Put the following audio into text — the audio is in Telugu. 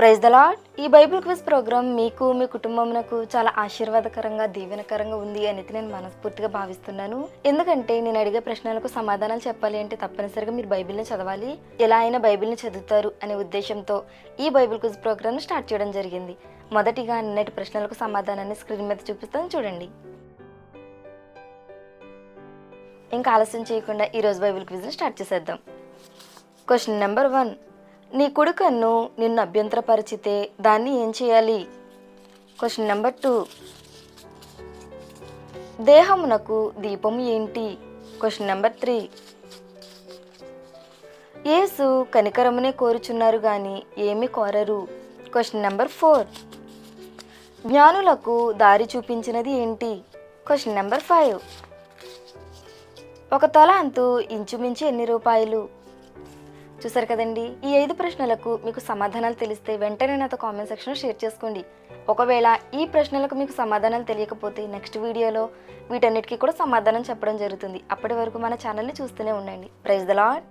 Praise the Lord. ఈ బైబిల్ క్విజ్ ప్రోగ్రామ్ మీకు మీ కుటుంబమునకు చాలా ఆశీర్వాదకరంగా దీవెనకరంగా ఉంది అనేది నేను మనస్ఫూర్తిగా భావిస్తున్నాను. ఎందుకంటే నేను అడిగే ప్రశ్నలకు సమాధానాలు చెప్పాలి అంటే తప్పనిసరిగా మీరు బైబిల్ని చదవాలి. ఎలా అయినా బైబిల్ని చదువుతారు అనే ఉద్దేశంతో ఈ బైబిల్ క్విజ్ ప్రోగ్రామ్ను స్టార్ట్ చేయడం జరిగింది. మొదటిగా నిన్నటి ప్రశ్నలకు సమాధానాన్ని స్క్రీన్ మీద చూపిస్తాను, చూడండి. ఇంకా ఆలస్యం చేయకుండా ఈరోజు బైబిల్ క్విజ్ని స్టార్ట్ చేసేద్దాం. Question number 1. నీ కుడి కన్ను నిన్ను అభ్యంతరపరిచితే దాన్ని ఏం చేయాలి? Question number 2. దేహమునకు దీపము ఏంటి? Question number 3. యేసు కనికరమునే కోరుచున్నారు గాని ఏమి కోరరు? Question number 4. జ్ఞానులకు దారి చూపించినది ఏంటి? Question number 5. ఒక తలాంతు ఇంచుమించు ఎన్ని రూపాయలు? చూసారు కదండి. ఈ 5 ప్రశ్నలకు మీకు సమాధానాలు తెలిస్తే వెంటనే నాతో కామెంట్ సెక్షన్లో షేర్ చేసుకోండి. ఒకవేళ ఈ ప్రశ్నలకు మీకు సమాధానాలు తెలియకపోతే నెక్స్ట్ వీడియోలో వీటన్నిటికీ కూడా సమాధానం చెప్పడం జరుగుతుంది. అప్పటి వరకు మన ఛానల్ని చూస్తూనే ఉండండి. Praise the lord.